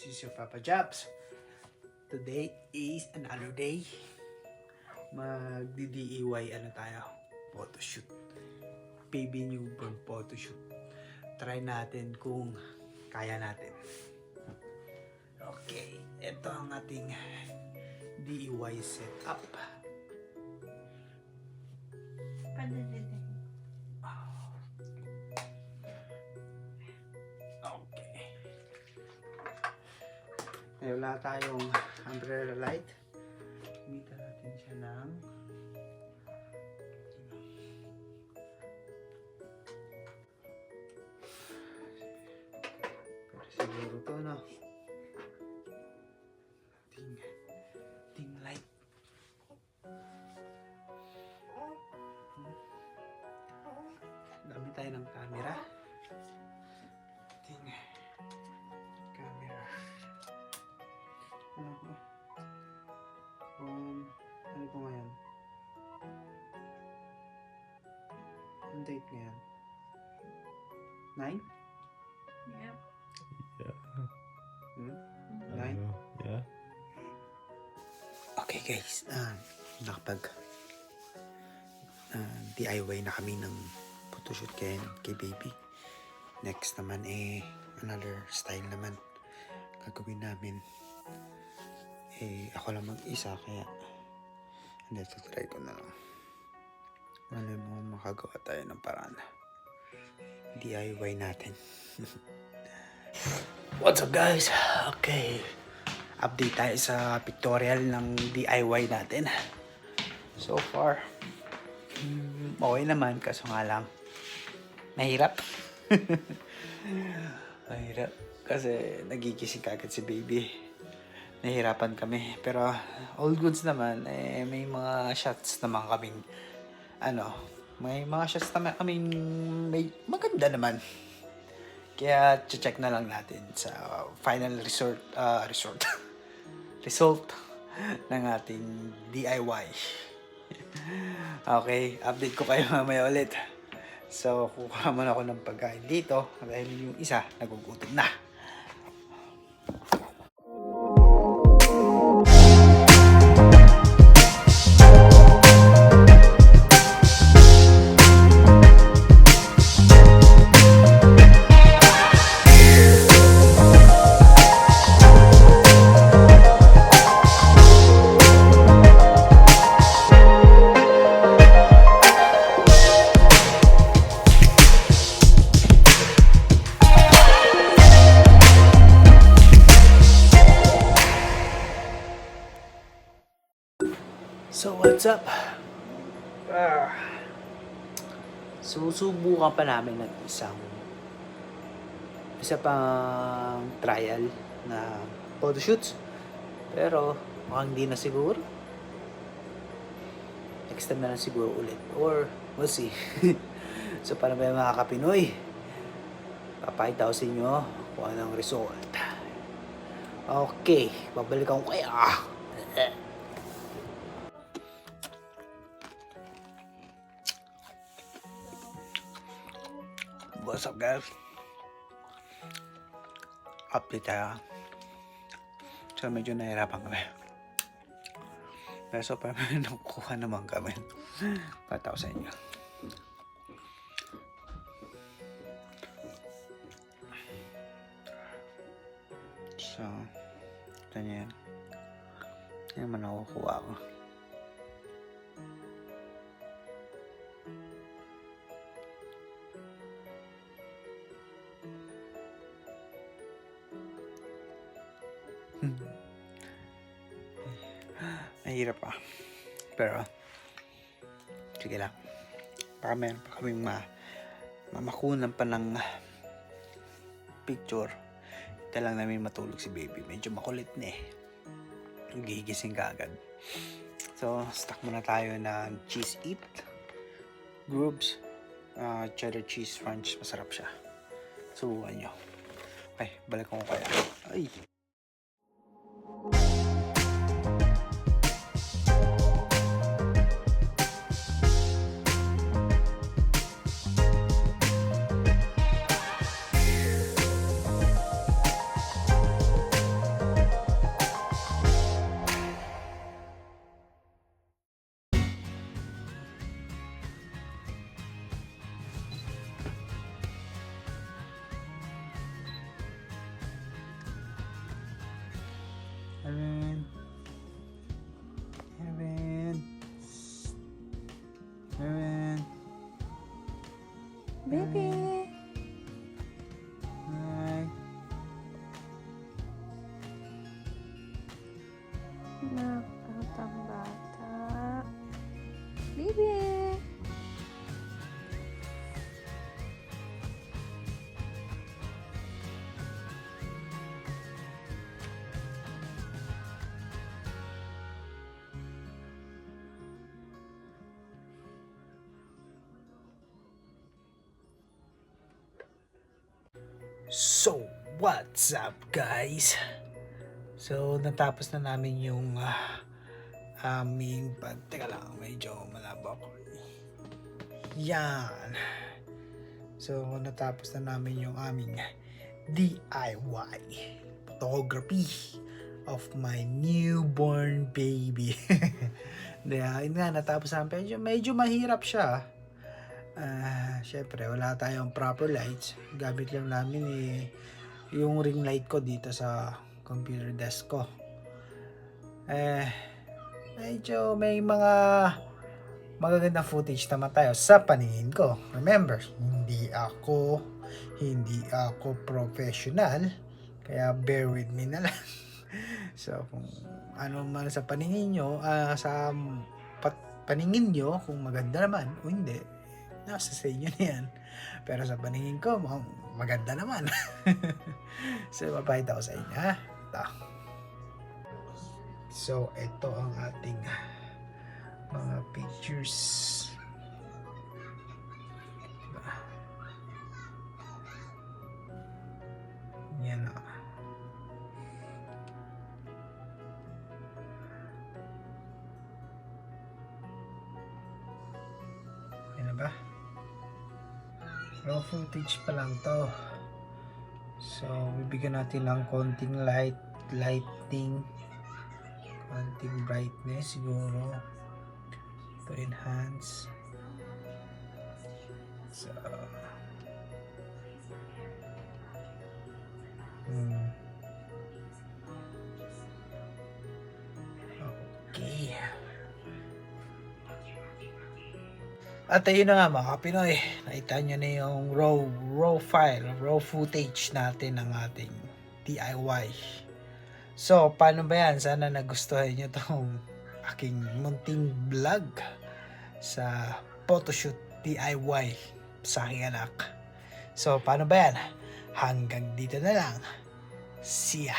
This is your Papa Jobs. Today is another day. Magdi-DIY tayo. Photoshoot. Baby newborn photoshoot. Try natin kung kaya natin. Okay, ito ang ating DIY setup. Okay. May wala tayong umbrella light. Gamitan natin siya ng siguro to, no? Ting light. Gamit tayo ng camera. Ting camera. Ano ko? Ano po ngayon? Ang date ngayon? 9? Yep. Yeah. 9? Yeah. Okay guys, nakapag DIY na kami ng photoshoot kay baby. Next naman another style naman gagawin namin. Ako lang mag-isa kaya hindi, try ko na lang. Malay mo makagawa tayo ng paraan. DIY natin. What's up guys? Okay. Update tayo sa pictorial ng DIY natin. So far, okay naman, kaso nga lang mahirap. Mahirap kasi nagigising kagad si baby. Nahirapan kami, pero all goods naman. May mga shots naman kaming may mga shots naman kaming may maganda naman. Kaya check na lang natin sa final result ng ating DIY. Okay, update ko kayo mamaya ulit. So, kukuha muna ako ng pagkain dito dahil yung isa nagugutom na. So, what's up? Susubukan pa namin ng isa pang trial na photoshoots. Pero, mukhang hindi na siguro. Next time na lang siguro ulit. Or, we'll see. So, para ba yung mga kapinoy, papakita ko sa inyo kung anong result. Okay, babalikan ko kayo. What's up guys? Update tayo. So medyo nahirapan kami. Pero so parang nakukuha naman kami. Pataw sa inyo. So, ito niya yan. Yan naman nakukuha ko. Mahirap pa. Pero, sige lang. Baka meron pa kaming mamakunan pa ng picture. Ito lang namin matulog si baby. Medyo makulit na gigising ka agad. So, stock muna tayo ng cheese eat. Grubs. Cheddar cheese crunch. Masarap siya. Subukan nyo. Okay, balik ko kaya. Ay! So, what's up guys? So, natapos na namin yung aming teka lang, medyo malabo ako. Yan. So, natapos na namin yung aming DIY photography of my newborn baby. Yun nga, natapos namin. Medyo mahirap siya. Syempre, wala tayong proper lights. Gamit lang namin yung ring light ko dito sa computer desk ko. Medyo may mga magagandang footage naman tayo sa paningin ko. Remember, hindi ako professional, kaya bear with me na lang. So, kung ano man sa paningin nyo, paningin nyo, kung maganda naman o hindi, nasa sa inyo na yan. Pero sa paningin ko, maganda naman. So, mapahita ko sa inyo, ha? Ito. So, ito ang ating mga pictures. Diba? Yan o. Yan na ba? Raw footage pa lang to. So, bibigyan natin ng konting lighting, konting brightness siguro to enhance. So, okay. At ayun na nga mga Pinoy, nakita nyo na yung raw footage natin ng ating DIY. So, paano ba yan? Sana nagustuhan nyo itong aking munting vlog sa photoshoot DIY sa aking anak. So, paano ba yan? Hanggang dito na lang. See ya!